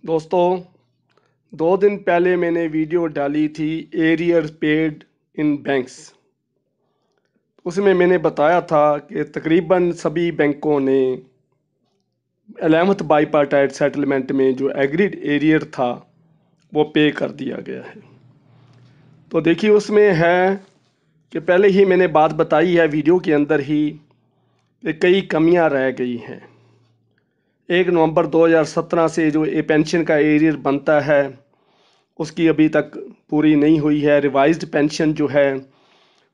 दोस्तों, 2 दिन पहले मैंने वीडियो डाली थी एरियर पेड इन बैंक्स। उसमें मैंने बताया था कि तकरीबन सभी बैंकों ने 11th बाईपार्टाइट सेटलमेंट में जो एग्रीड एरियर था वो पे कर दिया गया है। तो देखिए उसमें है कि पहले ही मैंने बात बताई है वीडियो के अंदर ही कि कई कमियां रह गई हैं। 1 नवंबर 2017 से जो ये पेंशन का एरियर बनता है उसकी अभी तक पूरी नहीं हुई है। रिवाइज्ड पेंशन जो है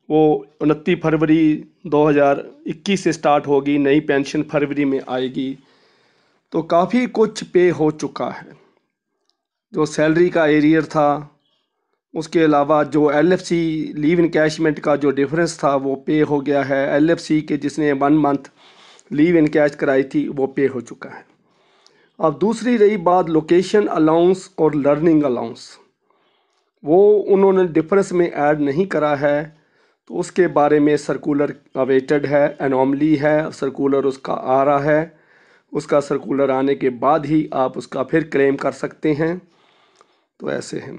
वो 29 फरवरी 2021 से स्टार्ट होगी, नई पेंशन फरवरी में आएगी। तो काफ़ी कुछ पे हो चुका है। जो सैलरी का एरियर था, उसके अलावा जो एलएफसी लीव इनकैशमेंट का जो डिफरेंस था वो पे हो गया है। एलएफसी के जिसने 1 मंथ लीव इनकैश कराई थी वो पे हो चुका है। अब दूसरी रही बात लोकेशन अलाउंस और लर्निंग अलाउंस, वो उन्होंने डिफरेंस में ऐड नहीं करा है। तो उसके बारे में सर्कुलर अवेटेड है, एनॉमली है, सर्कुलर उसका आ रहा है। उसका सर्कुलर आने के बाद ही आप उसका फिर क्लेम कर सकते हैं। तो ऐसे हैं,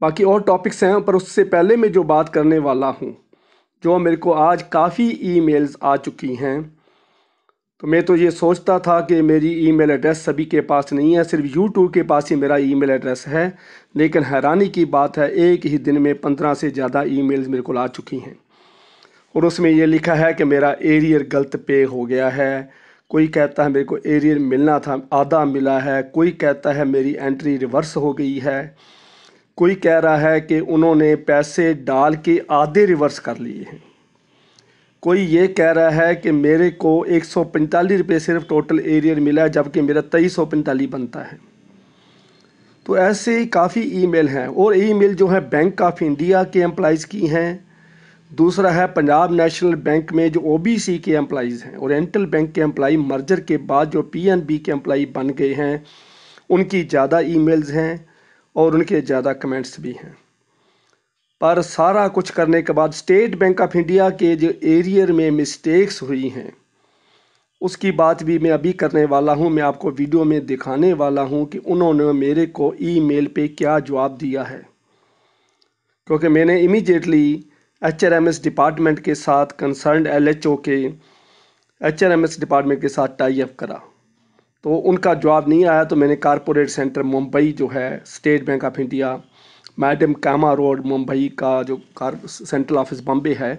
बाकी और टॉपिक्स हैं, पर उससे पहले मैं जो बात करने वाला हूँ, जो मेरे को आज काफ़ी ईमेल्स आ चुकी हैं। तो मैं तो ये सोचता था कि मेरी ईमेल एड्रेस सभी के पास नहीं है, सिर्फ यूट्यूब के पास ही मेरा ईमेल एड्रेस है। लेकिन हैरानी की बात है, एक ही दिन में 15 से ज़्यादा ईमेल्स मेरे को आ चुकी हैं। और उसमें ये लिखा है कि मेरा एरियर गलत पे हो गया है। कोई कहता है मेरे को एरियर मिलना था, आधा मिला है। कोई कहता है मेरी एंट्री रिवर्स हो गई है। कोई कह रहा है कि उन्होंने पैसे डाल के आधे रिवर्स कर लिए हैं। कोई ये कह रहा है कि मेरे को 145 रुपये सिर्फ टोटल एरियर मिला है, जबकि मेरा 2345 बनता है। तो ऐसे ही काफ़ी ईमेल हैं। और ईमेल जो है बैंक ऑफ इंडिया के एम्प्लॉइज़ की हैं। दूसरा है पंजाब नेशनल बैंक में जो ओबीसी के एम्प्लॉइज़ हैं। ओरिएंटल बैंक के एम्प्लॉई मर्जर के बाद जो पीएनबी के एम्प्लॉई बन गए हैं, उनकी ज़्यादा ईमेल्स हैं और उनके ज़्यादा कमेंट्स भी हैं। पर सारा कुछ करने के बाद स्टेट बैंक ऑफ इंडिया के जो एरियर में मिस्टेक्स हुई हैं, उसकी बात भी मैं अभी करने वाला हूं। मैं आपको वीडियो में दिखाने वाला हूं कि उन्होंने मेरे को ईमेल पे क्या जवाब दिया है। क्योंकि मैंने इमीडिएटली एचआरएमएस डिपार्टमेंट के साथ कंसर्न्ड एलएचओ के एचआरएमएस डिपार्टमेंट के साथ टाई अप करा, तो उनका जवाब नहीं आया। तो मैंने कारपोरेट सेंटर मुंबई जो है State Bank of India, madam Cama road Mumbai का जो कार सेंट्रल ऑफिस बॉम्बे है,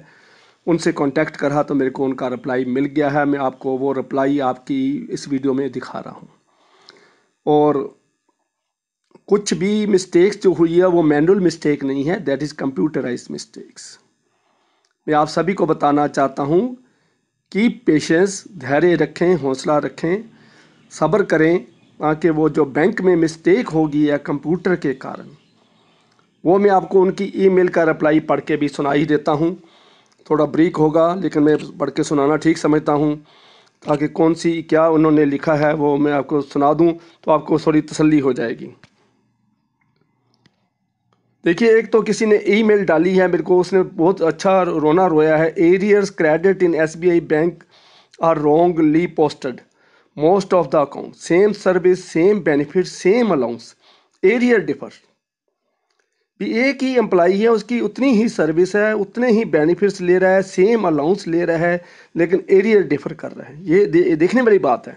उनसे कांटेक्ट करा। तो मेरे को उनका रिप्लाई मिल गया है। मैं आपको वो रिप्लाई आपकी इस वीडियो में दिखा रहा हूँ। और कुछ भी मिस्टेक्स जो हुई है वो मैनुअल मिस्टेक नहीं है, दैट इज़ कंप्यूटराइज मिस्टेक्स। मैं आप सभी को बताना चाहता हूँ कि पेशेंस, धैर्य रखें, हौसला रखें, सब्र करें, ताकि वो जो बैंक में मिस्टेक होगी या कंप्यूटर के कारण, वो मैं आपको उनकी ईमेल का रिप्लाई पढ़ के भी सुना ही देता हूँ। थोड़ा ब्रीक होगा लेकिन मैं पढ़ के सुनाना ठीक समझता हूँ, ताकि कौन सी क्या उन्होंने लिखा है वो मैं आपको सुना दूँ, तो आपको थोड़ी तसल्ली हो जाएगी। देखिए, एक तो किसी ने ईमेल डाली है मेरे को, उसने बहुत अच्छा रोना रोया है। Arrears credit in SBI bank are wrongly posted most of the account, same service same benefit same allowance, arrear differ. भी एक ही एम्प्लाई है, उसकी उतनी ही सर्विस है, उतने ही बेनिफिट्स ले रहा है, सेम अलाउंस ले रहा है, लेकिन एरियर डिफर कर रहा है। ये देखने वाली बात है।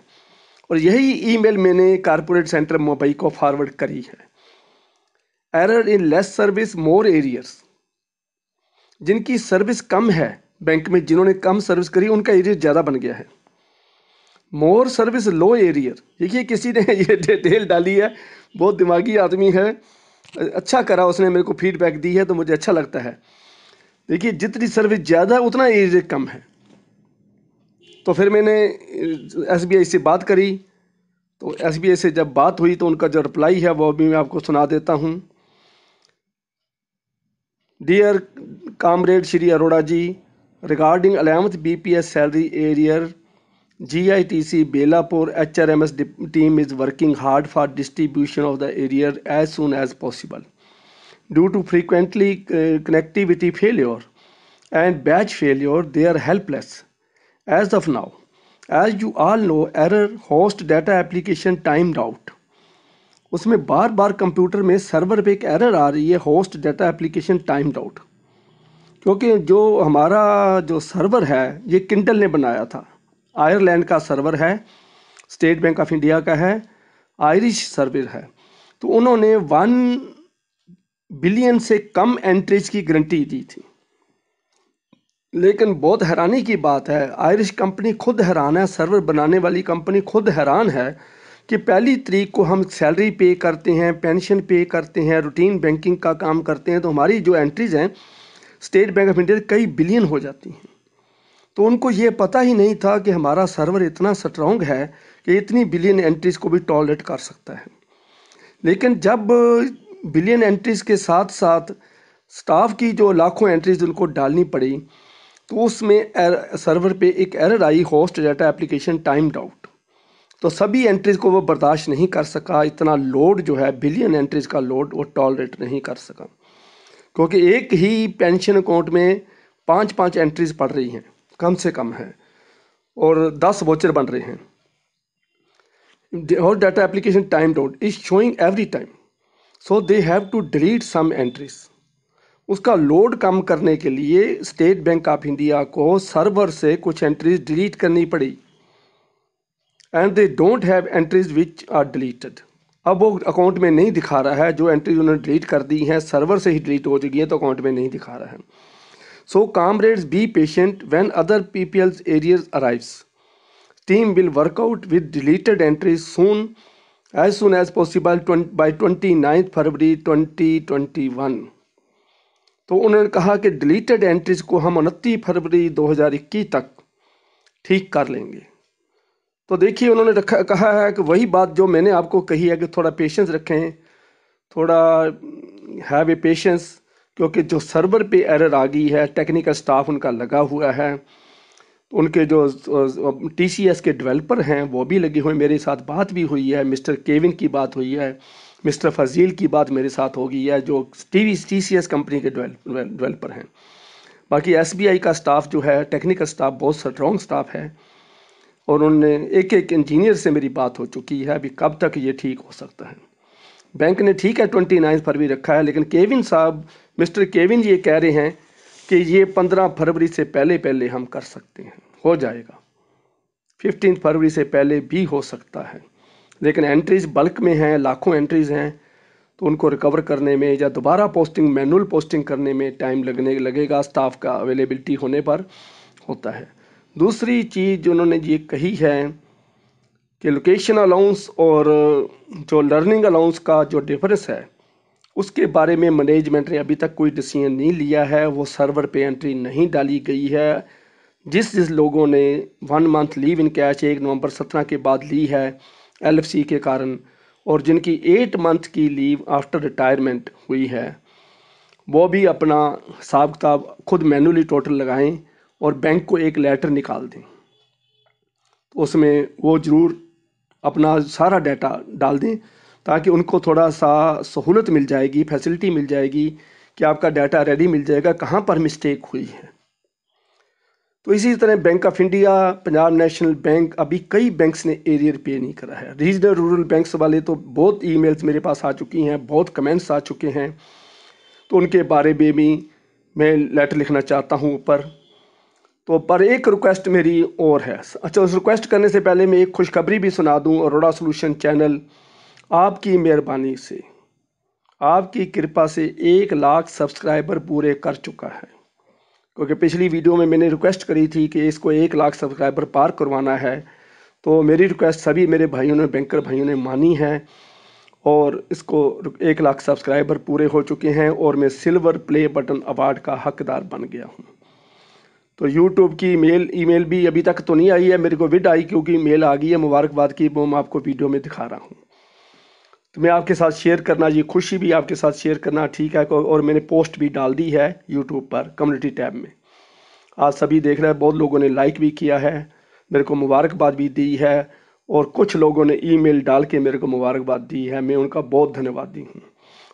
और यही ईमेल मैंने कारपोरेट सेंटर मुंबई को फॉरवर्ड करी है। Error in less service more arrears, जिनकी सर्विस कम है बैंक में, जिन्होंने कम सर्विस करी उनका एरियर ज़्यादा बन गया है। मोर सर्विस लो एरियर, देखिए किसी ने ये डिटेल डाली है, बहुत दिमागी आदमी है, अच्छा करा उसने मेरे को फीडबैक दी है, तो मुझे अच्छा लगता है। देखिए जितनी सर्विस ज़्यादा है उतना एरियर कम है। तो फिर मैंने एसबीआई से बात करी। तो एसबीआई से जब बात हुई तो उनका जो रिप्लाई है वो भी मैं आपको सुना देता हूँ। Dear comrade Shri Arora ji, regarding 11th BPS salary arrear, GITC Belapur HRMS team is working hard for distribution of the area as soon as possible. Due to frequently connectivity failure and batch failure, they are helpless as of now. As you all know, error host data application timed out. उसमें बार बार computer में server पे एक error आ रही है, host data application timed out. क्योंकि जो हमारा जो सर्वर है ये किंडल ने बनाया था, आयरलैंड का सर्वर है, स्टेट बैंक ऑफ इंडिया का है, आयरिश सर्वर है। तो उन्होंने 1 बिलियन से कम एंट्रीज की गारंटी दी थी। लेकिन बहुत हैरानी की बात है, आयरिश कंपनी खुद हैरान है, सर्वर बनाने वाली कंपनी खुद हैरान है कि 1 तारीख को हम सैलरी पे करते हैं, पेंशन पे करते हैं, रूटीन बैंकिंग का काम करते हैं, तो हमारी जो एंट्रीज़ हैं स्टेट बैंक ऑफ इंडिया कई बिलियन हो जाती हैं। तो उनको ये पता ही नहीं था कि हमारा सर्वर इतना स्ट्रॉन्ग है कि इतनी बिलियन एंट्रीज़ को भी टॉलरेट कर सकता है। लेकिन जब बिलियन एंट्रीज़ के साथ साथ स्टाफ की जो लाखों एंट्रीज़ उनको डालनी पड़ी, तो उसमें सर्वर पे एक एरर आई, host data application timed out. तो सभी एंट्रीज़ को वो बर्दाश्त नहीं कर सका, इतना लोड जो है बिलियन एंट्रीज़ का लोड वो टॉलरेट नहीं कर सका। क्योंकि एक ही पेंशन अकाउंट में 5-5 एंट्रीज़ पड़ रही हैं कम से कम है, और 10 वोचर बन रहे हैं। और data application timed out is showing every time, so they have to delete some entries. उसका लोड कम करने के लिए स्टेट बैंक ऑफ इंडिया को सर्वर से कुछ एंट्रीज डिलीट करनी पड़ी, and they don't have entries which are deleted. अब वो अकाउंट में नहीं दिखा रहा है, जो एंट्रीज उन्होंने डिलीट कर दी हैं सर्वर से ही डिलीट हो चुकी है, तो अकाउंट में नहीं दिखा रहा है। So comrades be patient when other peoples arrears arrives, team will work out with deleted entries soon as soon as possible by 29 February 2021। तो उन्होंने कहा कि डिलीटेड एंट्रीज को हम 29 फरवरी 2021 तक ठीक कर लेंगे। तो देखिए उन्होंने कहा है कि वही बात जो मैंने आपको कही है कि थोड़ा पेशेंस रखें, थोड़ा हैव ए पेशेंस, क्योंकि जो सर्वर पे एरर आ गई है, टेक्निकल स्टाफ उनका लगा हुआ है, उनके जो TCS के डेवलपर हैं वो भी लगे हुए, मेरे साथ बात भी हुई है, मिस्टर केविन की बात हुई है, मिस्टर फजील की बात मेरे साथ हो गई है, जो TCS कंपनी के डेवलपर हैं। बाकी SBI का स्टाफ जो है, टेक्निकल स्टाफ बहुत स्ट्रॉन्ग स्टाफ है, और उन्होंने एक एक इंजीनियर से मेरी बात हो चुकी है, अभी कब तक ये ठीक हो सकता है। बैंक ने ठीक है 29 फरवरी रखा है, लेकिन केविन साहब, मिस्टर केविन ये कह रहे हैं कि ये 15 फरवरी से पहले पहले हम कर सकते हैं, हो जाएगा, 15 फरवरी से पहले भी हो सकता है। लेकिन एंट्रीज बल्क में हैं, लाखों एंट्रीज हैं, तो उनको रिकवर करने में या दोबारा पोस्टिंग, मैनुअल पोस्टिंग करने में टाइम लगेगा, स्टाफ का अवेलेबिलिटी होने पर होता है। दूसरी चीज़ जो उन्होंने ये कही है कि लोकेशन अलाउंस और जो लर्निंग अलाउंस का जो डिफरेंस है, उसके बारे में मैनेजमेंट ने अभी तक कोई डिसीजन नहीं लिया है, वो सर्वर पे एंट्री नहीं डाली गई है। जिस लोगों ने 1 मंथ लीव इन कैश 1 नवंबर 17 के बाद ली है LFC के कारण, और जिनकी 8 मंथ की लीव आफ्टर रिटायरमेंट हुई है, वो भी अपना हिसाब किताब खुद मैनुअली टोटल लगाएं और बैंक को एक लेटर निकाल दें। तो उसमें वो ज़रूर अपना सारा डाटा डाल दें, ताकि उनको थोड़ा सा सहूलत मिल जाएगी, फैसिलिटी मिल जाएगी कि आपका डाटा रेडी मिल जाएगा कहाँ पर मिस्टेक हुई है। तो इसी तरह bank of India, Punjab national bank, अभी कई बैंक्स ने एरियर पे नहीं करा है। रीजनल रूरल बैंक्स वाले तो बहुत ईमेल्स मेरे पास आ चुकी हैं, बहुत कमेंट्स आ चुके हैं, तो उनके बारे में भी मैं लेटर लिखना चाहता हूँ ऊपर। तो पर एक रिक्वेस्ट मेरी और है। अच्छा, उस रिक्वेस्ट करने से पहले मैं एक खुशखबरी भी सुना दूँ। अरोड़ा सॉल्यूशन चैनल आपकी मेहरबानी से, आपकी कृपा से 1 लाख सब्सक्राइबर पूरे कर चुका है। क्योंकि पिछली वीडियो में मैंने रिक्वेस्ट करी थी कि इसको 1 लाख सब्सक्राइबर पार करवाना है, तो मेरी रिक्वेस्ट सभी मेरे भाइयों ने, बैंकर भाइयों ने मानी है, और इसको 1 लाख सब्सक्राइबर पूरे हो चुके हैं, और मैं सिल्वर प्ले बटन अवार्ड का हकदार बन गया हूँ। तो यूट्यूब की ईमेल भी अभी तक तो नहीं आई है, मेरे को विड आई क्योंकि मेल आ गई है मुबारकबाद की, वो मैं आपको वीडियो में दिखा रहा हूँ। तो मैं आपके साथ शेयर करना, ये खुशी भी आपके साथ शेयर करना ठीक है। और मैंने पोस्ट भी डाल दी है यूट्यूब पर कम्युनिटी टैब में, आज सभी देख रहे हैं, बहुत लोगों ने लाइक भी किया है, मेरे को मुबारकबाद भी दी है, और कुछ लोगों ने ईमेल डाल के मेरे को मुबारकबाद दी है, मैं उनका बहुत धन्यवादी हूँ।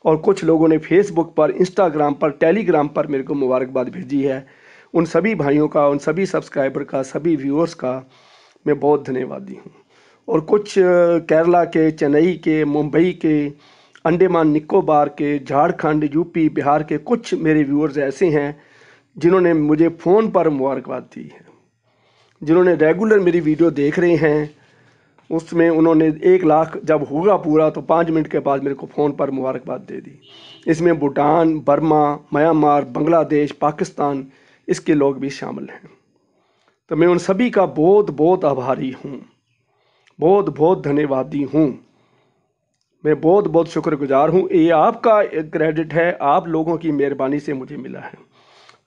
और कुछ लोगों ने फेसबुक पर, इंस्टाग्राम पर, टेलीग्राम पर मेरे को मुबारकबाद भेजी है। उन सभी भाइयों का, उन सभी सब्सक्राइबर का, सभी व्यूअर्स का मैं बहुत धन्यवादी हूँ। और कुछ केरला के, चेन्नई के, मुंबई के, अंडमान निकोबार के, झारखंड, यूपी, बिहार के कुछ मेरे व्यूअर्स ऐसे हैं जिन्होंने मुझे फ़ोन पर मुबारकबाद दी है, जिन्होंने रेगुलर मेरी वीडियो देख रहे हैं। उसमें उन्होंने 1 लाख जब होगा पूरा तो 5 मिनट के बाद मेरे को फ़ोन पर मुबारकबाद दे दी। इसमें भूटान, बर्मा, म्यांमार, बांग्लादेश, पाकिस्तान, इसके लोग भी शामिल हैं। तो मैं उन सभी का बहुत बहुत आभारी हूँ, बहुत बहुत धन्यवादी हूँ। मैं बहुत बहुत शुक्रगुजार हूँ। ये आपका क्रेडिट है, आप लोगों की मेहरबानी से मुझे मिला है।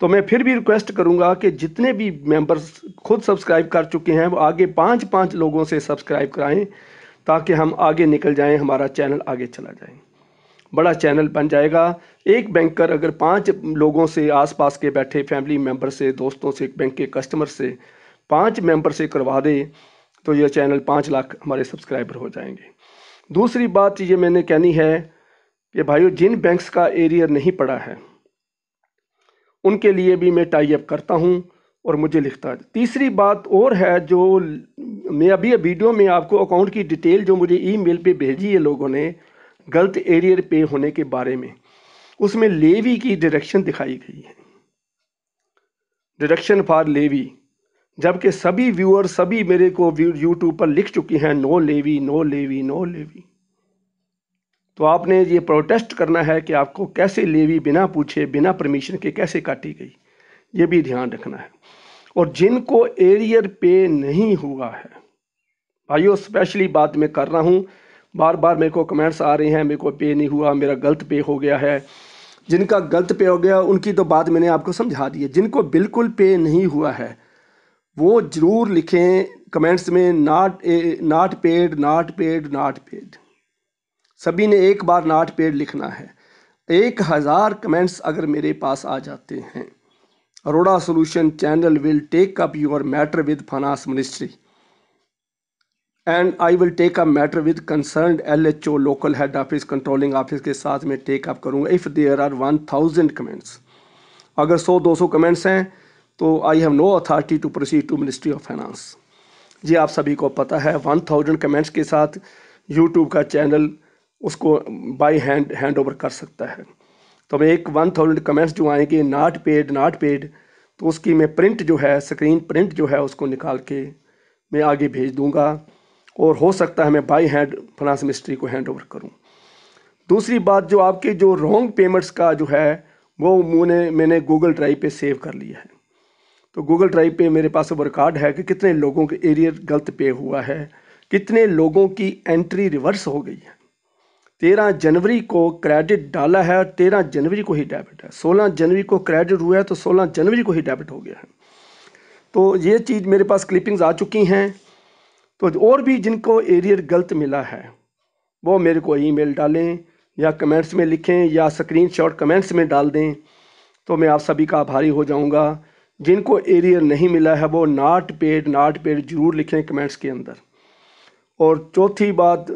तो मैं फिर भी रिक्वेस्ट करूंगा कि जितने भी मेंबर्स खुद सब्सक्राइब कर चुके हैं वो आगे 5-5 लोगों से सब्सक्राइब कराएं, ताकि हम आगे निकल जाएं, हमारा चैनल आगे चला जाए, बड़ा चैनल बन जाएगा। एक बैंकर अगर 5 लोगों से, आसपास के बैठे फैमिली मेंबर से, दोस्तों से, बैंक के कस्टमर से 5 मेंबर से करवा दे तो यह चैनल 5 लाख हमारे सब्सक्राइबर हो जाएंगे। दूसरी बात ये मैंने कहनी है कि भाइयों, जिन बैंक्स का एरियर नहीं पड़ा है उनके लिए भी मैं टाई अप करता हूं और मुझे लिखता है। तीसरी बात और है, जो मैं अभी वीडियो में आपको अकाउंट की डिटेल जो मुझे ईमेल पे भेजी है लोगों ने गलत एरियर पे होने के बारे में, उसमें लेवी की डायरेक्शन दिखाई गई है, डायरेक्शन फॉर लेवी, जबकि सभी व्यूअर, सभी मेरे को यूट्यूब पर लिख चुके हैं no levy, no levy, no levy. तो आपने ये प्रोटेस्ट करना है कि आपको कैसे लेवी बिना पूछे, बिना परमिशन के कैसे काटी गई, ये भी ध्यान रखना है। और जिनको एरियर पे नहीं हुआ है भाइयों, स्पेशली बात मैं कर रहा हूँ, बार बार मेरे को कमेंट्स आ रहे हैं मेरे को पे नहीं हुआ, मेरा गलत पे हो गया है। जिनका गलत पे हो गया उनकी तो बात मैंने आपको समझा दी है। जिनको बिल्कुल पे नहीं हुआ है वो ज़रूर लिखें कमेंट्स में not paid, not paid, not paid. सभी ने एक बार नॉट पेड लिखना है। 1000 कमेंट्स अगर मेरे पास आ जाते हैं, Arora solution channel will take up your matter with finance ministry and I will take up matter with concerned LHO local head office, controlling office के साथ में टेक अप करूँगा इफ़ देयर आर 1000 कमेंट्स। अगर 100-200 कमेंट्स हैं तो I have no authority to proceed to ministry of finance. जी आप सभी को पता है 1000 कमेंट्स के साथ यूट्यूब का चैनल उसको बाय हैंड ओवर कर सकता है। तो मैं एक 1000 कमेंट्स जो आएंगे नॉट पेड, नॉट पेड, तो उसकी मैं प्रिंट जो है, स्क्रीन प्रिंट जो है उसको निकाल के मैं आगे भेज दूंगा और हो सकता है मैं बाय हैंड फाइनेंस मिनिस्ट्री को हैंड ओवर करूँ। दूसरी बात, जो आपके जो रॉन्ग पेमेंट्स का जो है वो मैंने गूगल ड्राइव पे सेव कर लिया है। तो गूगल ड्राइव पे मेरे पास वो रिकॉर्ड है कि कितने लोगों के एरियर गलत पे हुआ है, कितने लोगों की एंट्री रिवर्स हो गई है। 13 जनवरी को क्रेडिट डाला है, 13 जनवरी को ही डेबिट है। 16 जनवरी को क्रेडिट हुआ है तो 16 जनवरी को ही डेबिट हो गया है। तो ये चीज़ मेरे पास क्लिपिंग्स आ चुकी हैं। तो और भी जिनको एरियर गलत मिला है वो मेरे को ईमेल डालें या कमेंट्स में लिखें या स्क्रीनशॉट कमेंट्स में डाल दें, तो मैं आप सभी का आभारी हो जाऊंगा। जिनको एरियर नहीं मिला है वो नॉट पेड ज़रूर लिखें कमेंट्स के अंदर। और चौथी बात,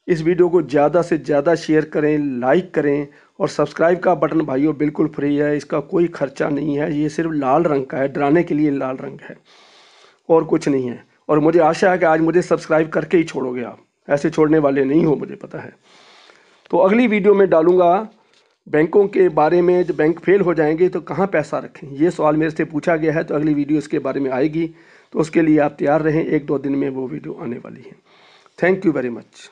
इस वीडियो को ज़्यादा से ज़्यादा शेयर करें, लाइक करें और सब्सक्राइब का बटन भाइयों बिल्कुल फ्री है, इसका कोई खर्चा नहीं है। ये सिर्फ लाल रंग का है, डराने के लिए लाल रंग है और कुछ नहीं है। और मुझे आशा है कि आज मुझे सब्सक्राइब करके ही छोड़ोगे आप, ऐसे छोड़ने वाले नहीं हो, मुझे पता है। तो अगली वीडियो में डालूंगा बैंकों के बारे में, जब बैंक फेल हो जाएंगे तो कहाँ पैसा रखें, ये सवाल मेरे से पूछा गया है। तो अगली वीडियो इसके बारे में आएगी, तो उसके लिए आप तैयार रहें, 1-2 दिन में वो वीडियो आने वाली है। Thank you very much.